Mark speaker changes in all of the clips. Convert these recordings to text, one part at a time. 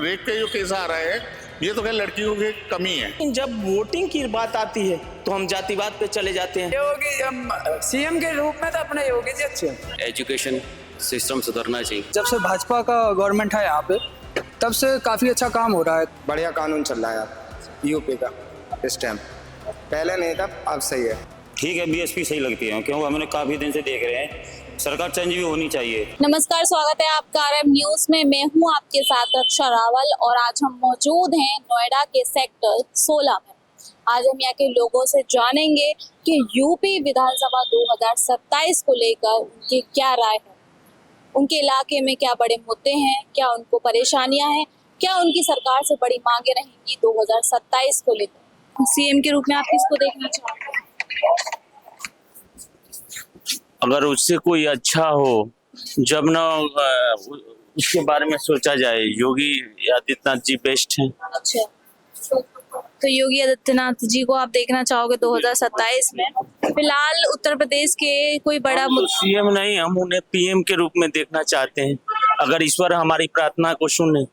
Speaker 1: Rape के जो case आ रहे हैं ये तो खैर लड़कियों की कमी है।
Speaker 2: लेकिन जब वोटिंग की बात आती है तो हम जातिवाद पे चले जाते हैं।
Speaker 3: योगी हम सीएम के रूप में तो अपने योगी जी अच्छे हैं।
Speaker 4: एजुकेशन सिस्टम सुधरना चाहिए।
Speaker 5: जब से भाजपा का गवर्नमेंट है यहाँ पे तब से काफ़ी अच्छा काम हो रहा है।
Speaker 6: बढ़िया कानून चल रहा है यूपी का इस टाइम, पहले नहीं था, अब सही है।
Speaker 7: ठीक है, बीएसपी सही लगती है क्योंकि हमें काफी दिन से देख रहे हैं, सरकार चेंज भी होनी चाहिए।
Speaker 8: नमस्कार, स्वागत है आपका आरएम न्यूज में। मैं हूं आपके साथ रक्षा रावल और आज हम मौजूद हैं नोएडा के सेक्टर 16 में। आज हम यहाँ के लोगों से जानेंगे कि यूपी विधानसभा 2027 को लेकर उनकी क्या राय है, उनके इलाके में क्या बड़े मुद्दे हैं, क्या उनको परेशानियां हैं, क्या उनकी सरकार से बड़ी मांगे रहेंगी 2027 को लेकर। सीएम के रूप में आप किसको देखना चाहोगे?
Speaker 2: अगर उससे कोई अच्छा हो, जब ना उसके बारे में सोचा जाए, योगी आदित्यनाथ जी बेस्ट हैं।
Speaker 8: अच्छा, तो योगी आदित्यनाथ जी को आप देखना चाहोगे 2027 में। फिलहाल उत्तर प्रदेश के कोई बड़ा
Speaker 2: तो सीएम नहीं, हम उन्हें पीएम के रूप में देखना चाहते हैं। अगर ईश्वर हमारी प्रार्थना को सुने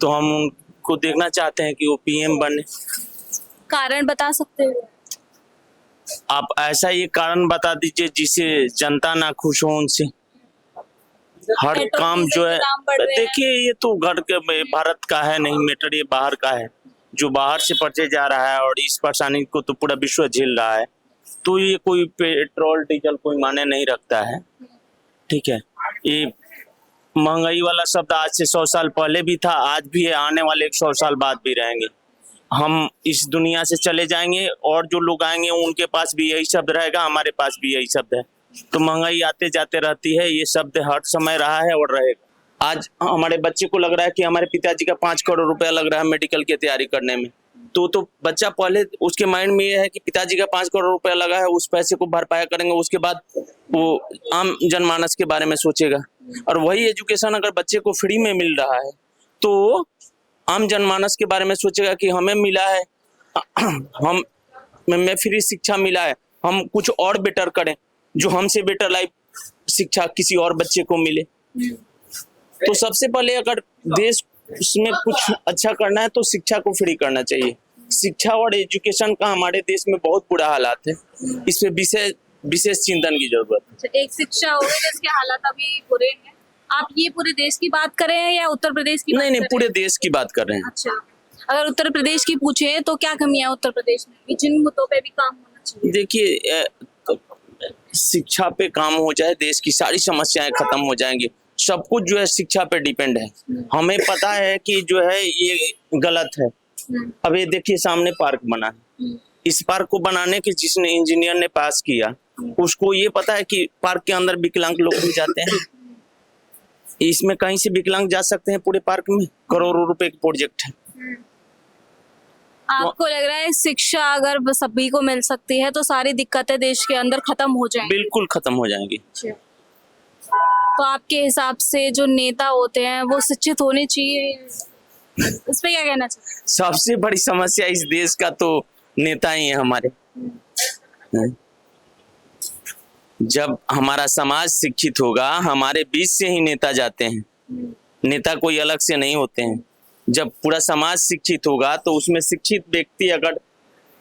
Speaker 2: तो हम उनको देखना चाहते हैं कि वो पीएम बने।
Speaker 8: कारण बता सकते हो?
Speaker 2: आप ऐसा ये कारण बता दीजिए जिससे जनता ना खुश हो उनसे। हर काम जो है, देखिए ये तो घर के भारत का है नहीं मैटर, ये बाहर का है। जो बाहर से परचे जा रहा है और इस परेशानी को तो पूरा विश्व झेल रहा है, तो ये कोई पेट्रोल डीजल कोई माने नहीं रखता है। ठीक है, ये महंगाई वाला शब्द आज से 100 साल पहले भी था, आज भी है, आने वाले 100 साल बाद भी रहेंगे। हम इस दुनिया से चले जाएंगे और जो लोग आएंगे उनके पास भी यही शब्द रहेगा, हमारे पास भी यही शब्द है। तो महंगाई आते जाते रहती है, ये शब्द हर समय रहा है और रहेगा। आज हमारे बच्चे को लग रहा है कि हमारे पिताजी का 5 करोड़ रुपया लग रहा है मेडिकल की तैयारी करने में, तो बच्चा पहले उसके माइंड में ये है कि पिताजी का 5 करोड़ रुपया लगा है, उस पैसे को भरपाया करेंगे, उसके बाद वो आम जनमानस के बारे में सोचेगा। और वही एजुकेशन अगर बच्चे को फ्री में मिल रहा है तो आम जनमानस के बारे में सोचेगा कि हमें मिला है, हमें फ्री शिक्षा मिला है, हम कुछ और बेटर करें, जो हमसे बेटर लाइफ शिक्षा किसी और बच्चे को मिले। तो सबसे पहले अगर देश उसमें कुछ अच्छा करना है तो शिक्षा को फ्री करना चाहिए। शिक्षा और एजुकेशन का हमारे देश में बहुत बुरा हालात है, इस पे विशेष चिंतन की जरूरत है।
Speaker 8: एक शिक्षा हो गई जिसके हालात अभी बुरे हैं। आप ये पूरे देश की बात कर रहे हैं या उत्तर प्रदेश की?
Speaker 2: नहीं, पूरे देश की बात कर रहे हैं।
Speaker 8: अच्छा, अगर उत्तर प्रदेश की पूछे तो क्या कमियां है उत्तर प्रदेश में, जिन मुद्दों पे भी काम होना चाहिए?
Speaker 2: देखिए, शिक्षा पे काम हो जाए, देश की सारी समस्याएं खत्म हो जाएंगी। सब कुछ जो है शिक्षा पे डिपेंड है। हमें पता है कि जो है ये गलत है। अब ये देखिए सामने पार्क बना है, इस पार्क को बनाने के जिसने इंजीनियर ने पास किया, उसको ये पता है कि पार्क के अंदर विकलांग लोग भी जाते हैं। इसमें कहीं से विकलांग जा सकते हैं पूरे पार्क में? करोड़ों रुपए का प्रोजेक्ट है।
Speaker 8: आपको लग रहा है शिक्षा अगर सभी को मिल सकती है तो सारी दिक्कतें देश के अंदर खत्म हो जाएंगी?
Speaker 2: बिल्कुल खत्म हो जाएंगी।
Speaker 8: तो आपके हिसाब से जो नेता होते हैं वो शिक्षित होने चाहिए, इस पे क्या कहना चाहिए?
Speaker 2: सबसे बड़ी समस्या इस देश का तो नेता ही है हमारे। जब हमारा समाज शिक्षित होगा, हमारे बीच से ही नेता जाते हैं, नेता कोई अलग से नहीं होते हैं। जब पूरा समाज शिक्षित होगा तो उसमें शिक्षित व्यक्ति अगर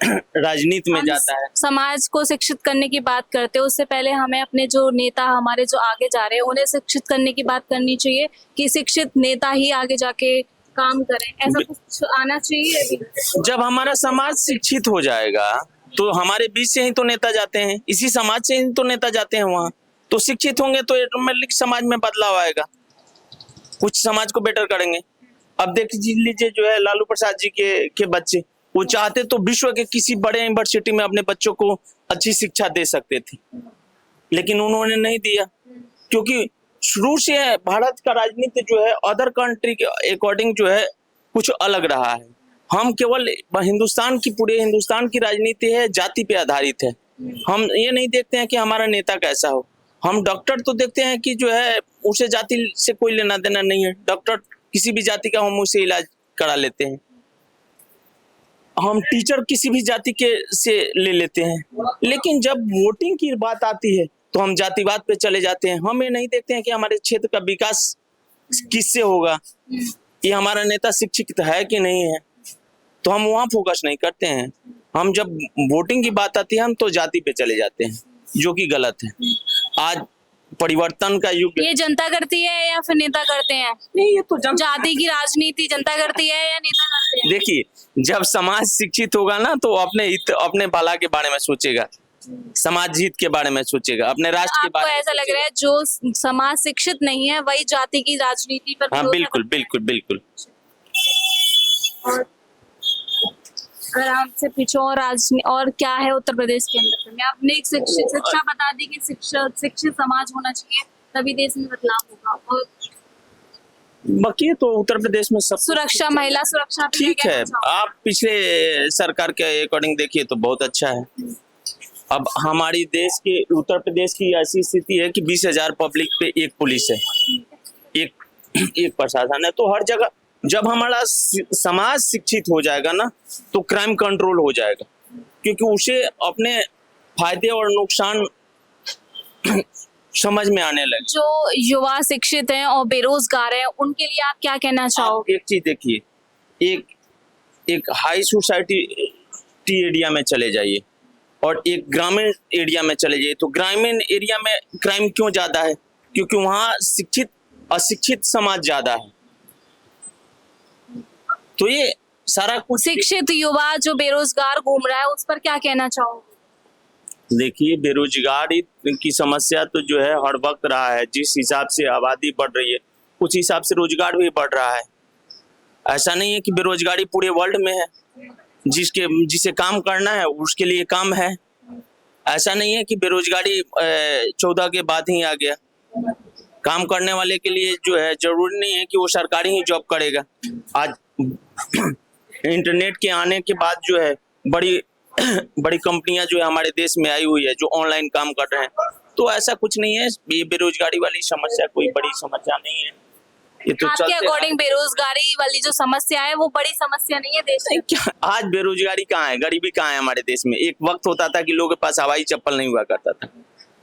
Speaker 2: राजनीति में जाता है।
Speaker 8: समाज को शिक्षित करने की बात करते हैं, उससे पहले हमें अपने जो नेता हमारे जो आगे जा रहे हैं उन्हें शिक्षित करने की बात करनी चाहिए कि शिक्षित नेता ही आगे जाके काम करें, ऐसा कुछ आना चाहिए अभी।
Speaker 2: जब हमारा समाज शिक्षित हो जाएगा तो हमारे बीच से ही तो नेता जाते हैं, इसी समाज से ही तो नेता जाते हैं वहाँ। तो शिक्षित होंगे तो ऑटोमेटिक समाज में बदलाव आएगा, कुछ समाज को बेटर करेंगे। अब देख लीजिए जो है लालू प्रसाद जी के बच्चे, वो चाहते तो विश्व के किसी बड़े यूनिवर्सिटी में अपने बच्चों को अच्छी शिक्षा दे सकते थे, लेकिन उन्होंने नहीं दिया, क्योंकि शुरू से भारत का राजनीति जो है अदर कंट्री के अकॉर्डिंग जो है कुछ अलग रहा है। हम केवल पूरे हिंदुस्तान की राजनीति है जाति पे आधारित है। हम ये नहीं देखते हैं कि हमारा नेता कैसा हो। हम डॉक्टर तो देखते हैं कि जो है उसे जाति से कोई लेना देना नहीं है, डॉक्टर किसी भी जाति का हम उसे इलाज करा लेते हैं। हम टीचर किसी भी जाति के से ले लेते हैं, लेकिन जब वोटिंग की बात आती है तो हम जातिवाद पे चले जाते हैं। हम ये नहीं देखते हैं कि हमारे क्षेत्र का विकास किससे होगा। ये हमारा नेता शिक्षित है कि नहीं है, तो हम वहाँ फोकस नहीं करते हैं। हम जब वोटिंग की बात आती है हम तो जाति पे चले जाते हैं, जो कि गलत है। आज परिवर्तन का युग है।
Speaker 8: ये जनता करती है या फिर नेता करते हैं?
Speaker 2: नहीं, ये तो
Speaker 8: जाति की राजनीति जनता करती है या नेता करते हैं?
Speaker 2: देखिए, जब समाज शिक्षित होगा ना तो अपने हित, अपने भला के बारे में सोचेगा, समाज हित के बारे में सोचेगा, अपने राष्ट्र के
Speaker 8: आपको
Speaker 2: बारे में
Speaker 8: ऐसा लग रहा है जो समाज शिक्षित नहीं है वही जाति की राजनीति पर
Speaker 2: हाँ,
Speaker 8: भरोसा
Speaker 2: बिल्कुल
Speaker 8: करता है।
Speaker 2: बिल्कुल बिल्कुल।
Speaker 8: और अगर हमसे पूछो और क्या है उत्तर प्रदेश के अंदर में, आपने एक शिक्षा बता दी कि शिक्षित समाज होना चाहिए तभी देश में बदलाव होगा। और
Speaker 2: बाकी तो उत्तर प्रदेश में सब
Speaker 8: सुरक्षा, महिला सुरक्षा पे
Speaker 2: ठीक
Speaker 8: क्या
Speaker 2: है।
Speaker 8: कहना चाहोगे?
Speaker 2: आप पिछले सरकार के अकॉर्डिंग देखिए तो बहुत अच्छा है। अब हमारी देश के उत्तर प्रदेश की ऐसी स्थिति है कि 20,000 पब्लिक पे एक पुलिस है, एक प्रशासन है। तो हर जगह जब हमारा समाज शिक्षित हो जाएगा ना तो क्राइम कंट्रोल हो जाएगा, क्योंकि उसे अपने फायदे और नुकसान समझ में आने लगे।
Speaker 8: जो युवा शिक्षित हैं और बेरोजगार हैं उनके लिए आप क्या कहना
Speaker 2: आप
Speaker 8: चाहोगे?
Speaker 2: एक चीज देखिए, एक हाई सोसाइटी एरिया में चले जाइए और एक ग्रामीण एरिया में चले जाइए, तो ग्रामीण एरिया में क्राइम क्यों ज्यादा है? क्योंकि वहाँ शिक्षित अशिक्षित समाज ज्यादा है। तो ये सारा कुछ
Speaker 8: शिक्षित युवा जो बेरोजगार घूम रहा है उस पर क्या कहना चाहोगे?
Speaker 2: देखिए, बेरोजगारी की समस्या तो जो है हर वक्त रहा है। जिस हिसाब से आबादी बढ़ रही है उस हिसाब से रोजगार भी बढ़ रहा है। ऐसा नहीं है कि बेरोजगारी पूरे वर्ल्ड में है। जिसे काम करना है उसके लिए काम है। ऐसा नहीं है कि बेरोजगारी 14 के बाद ही आ गया। काम करने वाले के लिए जो है जरूरी नहीं है कि वो सरकारी ही जॉब करेगा। आज इंटरनेट के आने के बाद जो है बड़ी कंपनियां जो है हमारे देश में आई हुई है जो ऑनलाइन काम कर रहे हैं। तो ऐसा कुछ नहीं है, ये बेरोजगारी वाली समस्या कोई बड़ी समस्या नहीं है। ये तो
Speaker 8: आपके
Speaker 2: चलते
Speaker 8: अकॉर्डिंग बेरोजगारी वाली जो समस्या है वो बड़ी समस्या नहीं है देश में?
Speaker 2: क्या आज बेरोजगारी कहाँ है, गरीबी कहाँ है हमारे देश में? एक वक्त होता था कि लोगों के पास हवाई चप्पल नहीं हुआ करता था।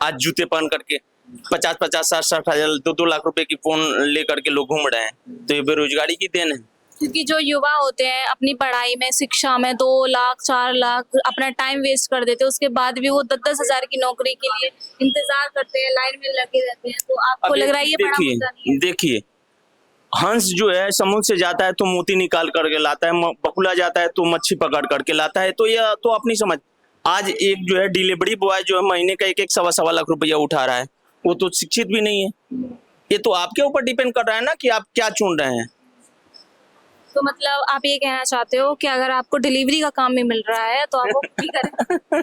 Speaker 2: आज जूते पहन करके 50-50, 60-60 हजार, 2-2 लाख रुपए की फोन लेकर के लोग घूम रहे हैं। तो ये बेरोजगारी की देन है।
Speaker 8: क्योंकि जो युवा होते हैं अपनी पढ़ाई में, शिक्षा में 2 लाख 4 लाख अपना टाइम वेस्ट कर देते हैं, उसके बाद भी वो 10-10 हजार की नौकरी के लिए इंतजार करते हैं, लाइन में लगे रहते हैं। तो आपको लग रहा है ये बड़ा मुद्दा नहीं है?
Speaker 2: देखिए, हंस जो है समुद्र से जाता है तो मोती निकाल करके लाता है, बकुला जाता है तो मच्छी पकड़ करके लाता है। तो यह तो अपनी समझ। आज एक जो है डिलीवरी बॉय जो है महीने का 1-1 सवा लाख रुपया उठा रहा है, वो तो शिक्षित भी नहीं है। ये तो आपके ऊपर डिपेंड कर रहा है ना कि आप क्या चुन रहे हैं।
Speaker 8: तो मतलब आप ये कहना चाहते हो कि अगर आपको डिलीवरी का काम भी मिल रहा है तो आप वो भी करें?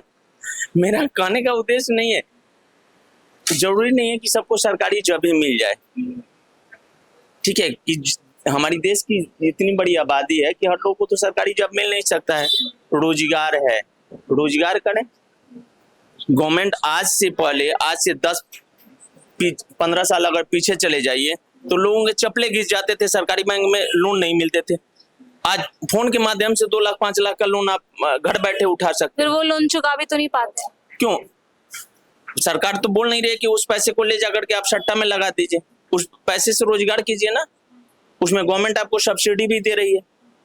Speaker 2: मेरा कहने का उद्देश्य नहीं है, जरूरी नहीं है कि सबको सरकारी जॉब ही मिल जाए। ठीक है कि हमारी देश की इतनी बड़ी आबादी है कि हर लोग को तो सरकारी जॉब मिल नहीं सकता है। रोजगार है, रोजगार करें। गवर्नमेंट आज से 10-15 साल अगर पीछे चले जाइए तो लोगों के चप्पले घिस जाते थे, सरकारी बैंक में लोन नहीं मिलते थे। आज फोन के माध्यम से 2 लाख 5 लाख का लोन आप घर बैठे उठा सकते।
Speaker 8: फिर वो लोन चुका भी तो नहीं पाते?
Speaker 2: क्यों? सरकार तो बोल नहीं रही है कि उस पैसे को ले जाकर के आप सट्टा में लगा दीजिए, उस पैसे से रोजगार कीजिए ना। उसमें गवर्नमेंट आपको सब्सिडी भी दे रही है।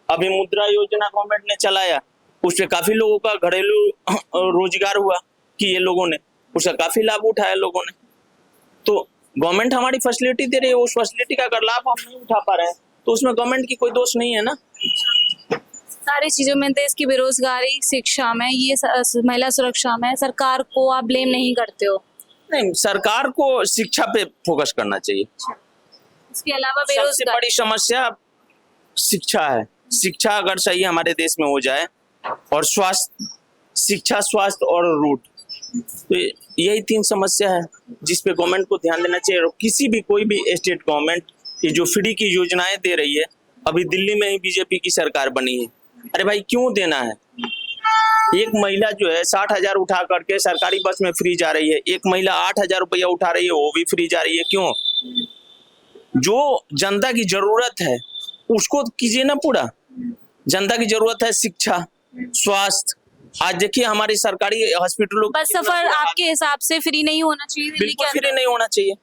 Speaker 2: अभी मुद्रा योजना गवर्नमेंट ने चलाया, उससे काफी लोगों का घरेलू रोजगार हुआ कि ये लोगों ने उसका काफी लाभ उठाया लोगों ने। तो गवर्नमेंट हमारी फैसिलिटी दे रही है, उस फैसिलिटी का अगर लाभ हम नहीं उठा पा रहे हैं तो उसमें गवर्नमेंट की कोई दोष नहीं है ना।
Speaker 8: सारी चीजों में देश की बेरोजगारी, शिक्षा में, ये महिला सुरक्षा में सरकार को आप ब्लेम नहीं करते हो?
Speaker 2: नहीं, सरकार को शिक्षा पे फोकस करना चाहिए।
Speaker 8: इसके अलावा
Speaker 2: सबसे
Speaker 8: बेरोजगारी,
Speaker 2: बड़ी समस्या शिक्षा है। शिक्षा अगर सही हमारे देश में हो जाए और शिक्षा, स्वास्थ्य और रोड, तो यही 3 समस्या है जिस पे गवर्नमेंट को ध्यान देना चाहिए। और कोई भी स्टेट गवर्नमेंट ये जो फ्री की योजनाएं दे रही है, अभी दिल्ली में ही बीजेपी की सरकार बनी है। अरे भाई क्यों देना है? एक महिला जो है 60,000 उठा करके सरकारी बस में फ्री जा रही है, एक महिला 8,000 रुपया उठा रही है वो भी फ्री जा रही है। क्यों? जो जनता की जरूरत है उसको कीजिए ना पूरा। जनता की जरूरत है शिक्षा, स्वास्थ्य। आज देखिए हमारी सरकारी हॉस्पिटलों,
Speaker 8: बस सफर आपके हिसाब से फ्री नहीं होना चाहिए?
Speaker 2: बिल्कुल फ्री नहीं होना चाहिए।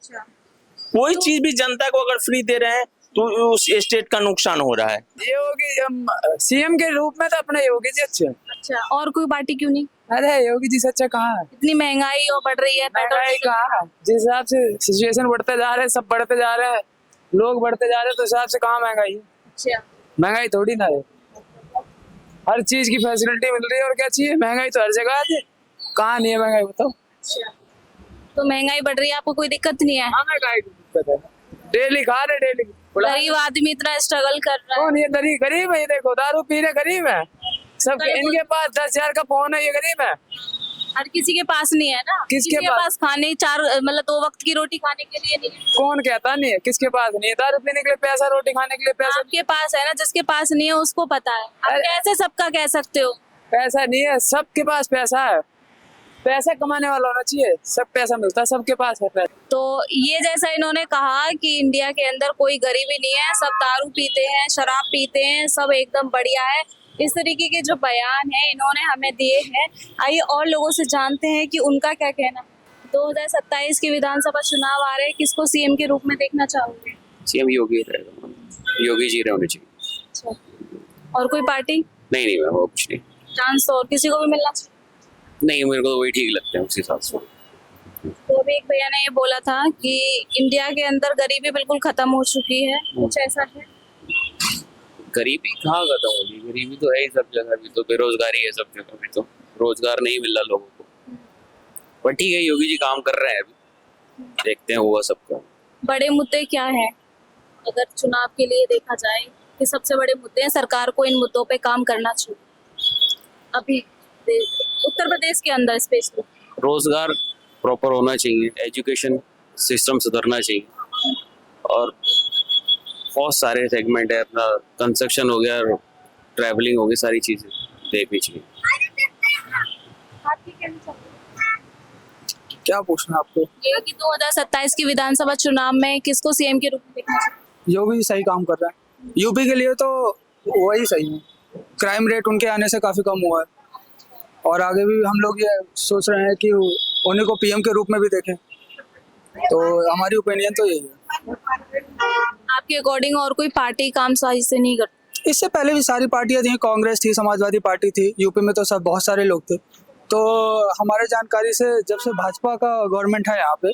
Speaker 2: कोई चीज भी जनता को अगर फ्री दे रहे हैं तो उस स्टेट का नुकसान हो रहा है।
Speaker 3: योगी सीएम के रूप में तो अपने योगी जी अच्छे हैं।
Speaker 8: अच्छा, और कोई पार्टी क्यों नहीं?
Speaker 3: अरे योगी जी से अच्छा कहाँ है?
Speaker 8: इतनी महंगाई और बढ़ रही है, पेट्रोल
Speaker 3: महंगाई कहाँ है? जिस हिसाब से सिचुएशन बढ़ते जा रहे हैं, सब बढ़ते जा रहे हैं, लोग बढ़ते जा रहे हैं, तो उस हिसाब से कहाँ महंगाई है?
Speaker 8: अच्छा,
Speaker 3: महंगाई थोड़ी ना है, हर चीज की फैसिलिटी मिल रही है और क्या चाहिए? महंगाई तो हर जगह है, कहाँ नहीं है महंगाई बताओ?
Speaker 8: अच्छा। तो महंगाई बढ़ रही है, आपको कोई दिक्कत नहीं है?
Speaker 3: हाँ महंगाई की दिक्कत है, डेली खा रहे डेली।
Speaker 8: गरीब आदमी इतना स्ट्रगल कर रहा है।
Speaker 3: कौन ये गरीब है? ये देखो दारू पी रहे गरीब है सब, इनके पास 10,000 का फोन है, ये गरीब है।
Speaker 8: हर किसी के पास नहीं है ना,
Speaker 3: किसके
Speaker 8: किसी के पास खाने चार मतलब 2 वक्त की रोटी खाने के लिए नहीं है।
Speaker 3: कौन कहता नहीं है? किसके पास नहीं है? दारू पीने के लिए पैसा, रोटी खाने के लिए पैसा।
Speaker 8: आपके पास है ना, जिसके पास नहीं है उसको पता है। आप
Speaker 3: अरे-
Speaker 8: कैसे सबका कह सकते हो?
Speaker 3: पैसा नहीं है, सबके पास पैसा है, पैसा कमाने वाला होना चाहिए, सब पैसा मिलता है, सबके पास है पैसा।
Speaker 8: तो ये जैसा इन्होंने कहा कि इंडिया के अंदर कोई गरीबी नहीं है, सब दारू पीते हैं, शराब पीते हैं, सब एकदम बढ़िया है, इस तरीके के जो बयान है इन्होंने हमें दिए हैं। आइए और लोगों से जानते हैं कि उनका क्या कहना है। 2027 के विधानसभा चुनाव आ रहे हैं, किसको सीएम के रूप में देखना चाहोगे?
Speaker 4: सीएम योगी रहेगा, योगी जी होने चाहिए।
Speaker 8: अच्छा, और कोई पार्टी?
Speaker 4: नहीं नहीं मैम, वो कुछ नहीं।
Speaker 8: चांस और किसी को भी मिलना चाहिए?
Speaker 4: नहीं, मेरे को तो वही ठीक लगता है उस हिसाब से।
Speaker 8: तो अभी एक भैया ने ये बोला था कि इंडिया के अंदर गरीबी बिल्कुल खत्म हो चुकी है, कुछ ऐसा है?
Speaker 4: गरीबी कहाँ खत्म होगी, गरीबी तो है ही सब जगह, भी तो बेरोजगारी है सब जगह, भी तो रोजगार नहीं मिल रहा लोगों को। पर ठीक है, योगी जी काम कर रहे हैं, अभी देखते हैं होगा सबका।
Speaker 8: बड़े मुद्दे क्या हैं अगर चुनाव के लिए देखा जाए कि सबसे बड़े मुद्दे हैं, सरकार को इन मुद्दों पे काम करना चाहिए अभी उत्तर प्रदेश के अंदर स्पेशली?
Speaker 4: रोजगार प्रॉपर होना चाहिए, एजुकेशन सिस्टम सुधरना चाहिए, और बहुत सारे सेगमेंट है, अपना कंस्ट्रक्शन हो गया, ट्रैवलिंग हो गई, सारी चीजें देखनी चाहिए।
Speaker 8: आपकी क्या विचार है?
Speaker 5: क्या पूछना है आपको?
Speaker 8: ये कि 2027 की विधानसभा चुनाव में किसको सीएम के रूप में देखना चाहिए?
Speaker 5: योगी सही काम कर रहा है, यूपी के लिए तो वही सही है। क्राइम रेट उनके आने से काफ़ी कम हुआ है, और आगे भी हम लोग ये सोच रहे हैं कि उन्हीं को पीएम के रूप में भी देखें, तो हमारी ओपिनियन तो यही है।
Speaker 8: आपके अकॉर्डिंग और कोई पार्टी काम सही से नहीं करती?
Speaker 5: इससे पहले भी सारी पार्टियां थी, कांग्रेस थी, समाजवादी पार्टी थी, यूपी में तो सब बहुत सारे लोग थे। तो हमारे जानकारी से जब से भाजपा का गवर्नमेंट है यहाँ पे,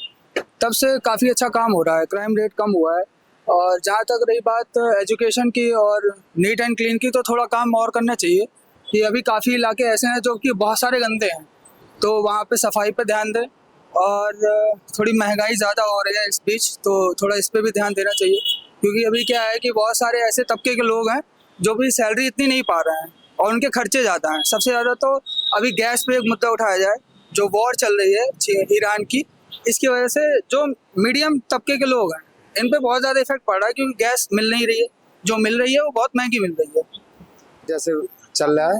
Speaker 5: तब से काफ़ी अच्छा काम हो रहा है, क्राइम रेट कम हुआ है। और जहाँ तक रही बात एजुकेशन की और नीट एंड क्लीन की, तो थोड़ा काम और करना चाहिए कि अभी काफ़ी इलाके ऐसे हैं जो कि बहुत सारे गंदे हैं, तो वहाँ पे सफाई पे ध्यान दें। और थोड़ी महंगाई ज़्यादा हो रही है इस बीच, तो थोड़ा इस पे भी ध्यान देना चाहिए, क्योंकि अभी क्या है कि बहुत सारे ऐसे तबके के लोग हैं जो भी सैलरी इतनी नहीं पा रहे हैं और उनके खर्चे ज़्यादा हैं। सबसे ज़्यादा तो अभी गैस पे एक मुद्दा उठाया जाए, जो वॉर चल रही है ईरान की, इसकी वजह से जो मीडियम तबके के लोग हैं इन पे बहुत ज़्यादा इफेक्ट पड़ रहा है, क्योंकि गैस मिल नहीं रही है, जो मिल रही है वो बहुत महंगी मिल रही है।
Speaker 6: जैसे चल रहा है,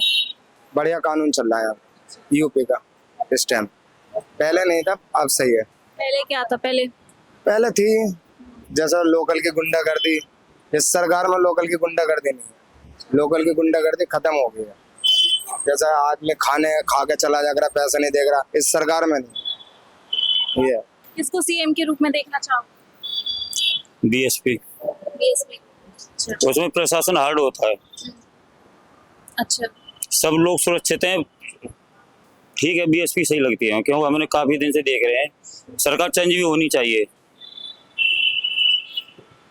Speaker 6: बढ़िया कानून चल रहा है अब यूपी का इस टाइम, पहले नहीं था, अब सही है।
Speaker 8: पहले क्या था?
Speaker 6: पहले थी जैसा लोकल की गुंडागर्दी, इस सरकार में लोकल की गुंडागर्दी नहीं है, लोकल की गुंडागर्दी खत्म हो गई है। जैसा आदमी खाने खा के चला जा रहा, पैसा नहीं देख रहा, इस सरकार में नहीं। ये
Speaker 8: किसको सीएम के रूप में देखना चाहोगे?
Speaker 7: BSP,
Speaker 8: BSP. अच्छा,
Speaker 7: उसमें प्रशासन हार्ड होता है,
Speaker 8: अच्छा,
Speaker 7: सब लोग सुरक्षित हैं, ठीक है, बीएसपी सही लगती है, क्योंकि हमने काफी दिन से देख रहे हैं, सरकार चेंज भी होनी चाहिए।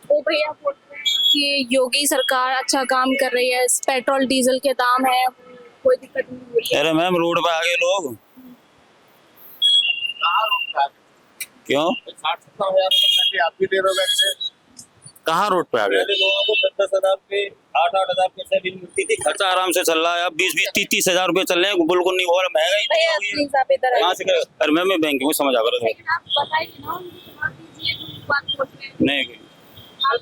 Speaker 8: वो भैया बोल रहे हैं कि योगी सरकार अच्छा काम कर रही है, पेट्रोल डीजल के दाम है, कोई दिक्कत नहीं हो रही है।
Speaker 7: अरे मैम, रोड पे आ गए लोग, क्यों?
Speaker 1: 60-70 आप भी दे रहे हो वैसे।
Speaker 2: कहाँ रोड पे आ गए?
Speaker 7: पहले लोगों को 10-10 हजार पे, 8-8 हजार पे सैलरी मिलती थी, खर्चा आराम से चल रहा है, अब 20-20, 30-30 हजार रुपए चल रहे हैं, बिल्कुल नहीं हो रहा, महंगाई
Speaker 8: भैया
Speaker 7: इतनी हो गई
Speaker 8: प्लीज आप इधर
Speaker 7: है।
Speaker 8: आइए।
Speaker 7: कहाँ से करें? अरे मैम, मैं बैंक में समझ आ रहा था।
Speaker 8: लेकिन आप बताइए ना, उनको जवाब दीजिए, जो बात बोल रहे हैं।
Speaker 7: नहीं,
Speaker 8: आप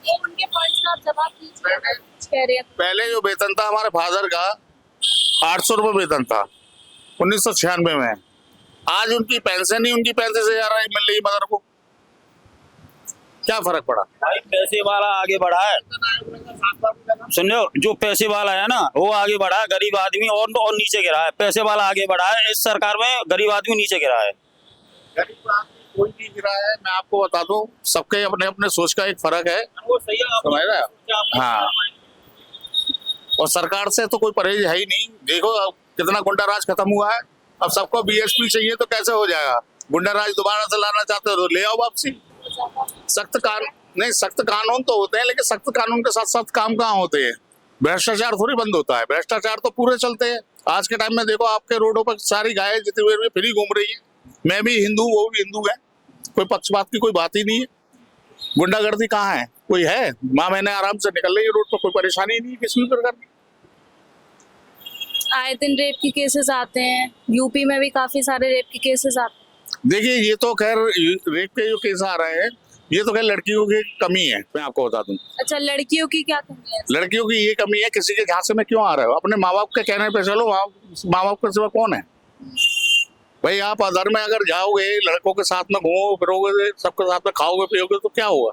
Speaker 8: ये उनके पॉइंट्स का आप जवाब दीजिए, कुछ कह रहे हैं।
Speaker 1: पहले जो वेतन था हमारे फादर का 800 रुपये वेतन था 1996 में, आज उनकी पेंशन ही उनकी पैसे से ज्यादा मिल रही मदर को, क्या फर्क पड़ा?
Speaker 7: भाई पैसे वाला आगे बढ़ा है, सुनो, जो पैसे वाला है ना वो आगे बढ़ा है, गरीब आदमी और नीचे गिरा है। पैसे वाला आगे बढ़ा है, इस सरकार में गरीब आदमी नीचे गिरा है।
Speaker 1: गरीब आदमी कोई नहीं गिरा है। मैं आपको बता दूं, सबके अपने अपने सोच का एक फर्क है, समझ रहे हो? हाँ, और सरकार से तो कोई परहेज है ही नहीं। देखो अब कितना गुंडा राज खत्म हुआ है। अब सबको बीएसपी चाहिए तो कैसे हो जाएगा? गुंडा राज दोबारा से लाना चाहते हो तो ले आओ वापसी। सख्त कानून नहीं, सख्त कानून तो होते हैं, लेकिन सख्त कानून के साथ साथ काम कहाँ होते हैं? भ्रष्टाचार थोड़ी बंद होता है, भ्रष्टाचार तो पूरे चलते हैं। आज के टाइम में देखो, आपके रोडों पर सारी गायें जितनी देर में फ्री घूम रही है। मैं भी हिंदू, वो भी हिंदू है, कोई पक्षपात की कोई बात ही नहीं है। गुंडागर्दी कहाँ है? कोई है? माँ बहने आराम से निकल रही है रोड पर, कोई परेशानी नहीं है किसी भी प्रकार की।
Speaker 8: आए दिन रेप के केसेस आते हैं, यूपी में भी काफी सारे रेप के केसेस आते हैं।
Speaker 1: देखिए, ये तो खैर रेप के जो केस आ रहे हैं, ये तो खैर लड़कियों की कमी है, मैं आपको बता दूं।
Speaker 8: अच्छा, लड़कियों की क्या कमी है?
Speaker 1: लड़कियों की ये कमी है, किसी के झांसे में क्यों आ रहे हो? अपने माँ बाप के कहने पे चलो, माँ बाप के सिवा कौन है भाई? आप अदर में अगर जाओगे, लड़कों के साथ में घूमो फिरोगे, सबके साथ में खाओगे पियोगे तो क्या होगा?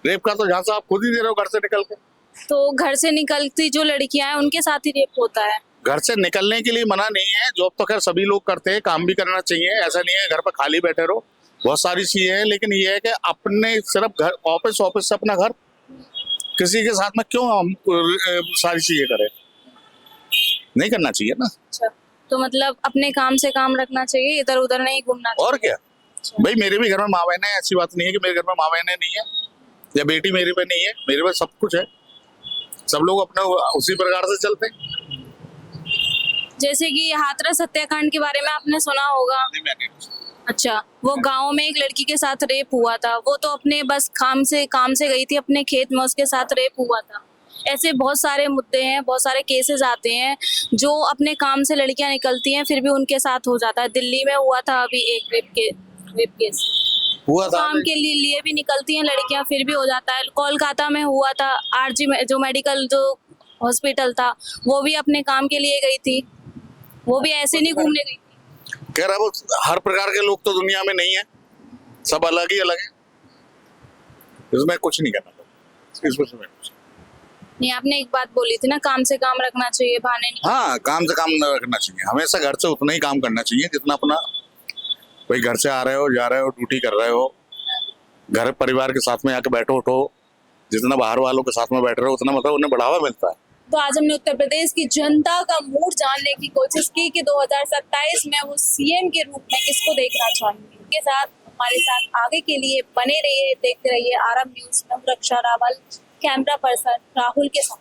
Speaker 1: रेप का तो झांसा आप खुद ही दे रहे हो घर से निकल के।
Speaker 8: तो घर से निकलती जो लड़कियां हैं उनके साथ ही रेप होता है।
Speaker 1: घर से निकलने के लिए मना नहीं है, जॉब तो खैर सभी लोग करते हैं, काम भी करना चाहिए, ऐसा नहीं है घर पर खाली बैठे रहो। बहुत सारी चीजें हैं, लेकिन ये है कि अपने सिर्फ घर, ऑफिस से अपना घर, किसी के साथ में क्यों हम सारी चीजें करें? नहीं करना चाहिए ना।
Speaker 8: अच्छा, तो मतलब अपने काम से काम रखना चाहिए, इधर उधर नहीं घूमना चाहिए।
Speaker 1: और क्या भाई, मेरे भी घर में माँ बहन है, ऐसी बात नहीं है कि मेरे घर में माँ बहने नहीं है या बेटी मेरे पे नहीं है, मेरे पे सब कुछ है। सब लोग अपने उसी प्रकार से चलते हैं।
Speaker 8: जैसे कि हाथरस हत्याकांड के बारे में आपने सुना होगा।
Speaker 1: नहीं, मैं नहीं।
Speaker 8: अच्छा, वो गांव में एक लड़की के साथ रेप हुआ था, वो तो अपने बस काम से गई थी अपने खेत में, उसके साथ रेप हुआ था। ऐसे बहुत सारे मुद्दे हैं, बहुत सारे केसेस आते हैं जो अपने काम से लड़कियां निकलती हैं फिर भी उनके साथ हो जाता है। दिल्ली में हुआ था अभी एक रेप केस
Speaker 1: हुआ था,
Speaker 8: काम के लिए भी निकलती हैं लड़कियां फिर भी हो जाता है। कोलकाता में हुआ था, आरजी में जो मेडिकल जो हॉस्पिटल था, वो भी अपने काम के लिए गई थी, वो भी ऐसे नहीं घूमने गई थी।
Speaker 1: कह रहा वो हर प्रकार के लोग तो दुनिया में नहीं है, सब अलग ही अलग है, इसमें कुछ नहीं करना। इसमें
Speaker 8: नहीं, आपने एक बात बोली थी ना, काम से काम रखना चाहिए, बहाने नहीं।
Speaker 1: हाँ, काम से काम न रखना चाहिए, हमेशा घर से उतना ही काम करना चाहिए जितना अपना, भाई घर से आ रहे हो, जा रहे हो, ड्यूटी कर रहे हो, घर परिवार के साथ में आके बैठो उठो, जितना बाहर वालों के साथ में बैठ रहे हो उतना मतलब उन्हें बढ़ावा मिलता है।
Speaker 8: तो आज हमने उत्तर प्रदेश की जनता का मूड जानने की कोशिश की कि 2027 में वो सीएम के रूप में किसको देखना चाहेंगे। उनके साथ हमारे साथ आगे के लिए बने रहिए, देखते रहिए आरएम न्यूज में। रक्षा रावल कैमरा पर्सन राहुल के साथ।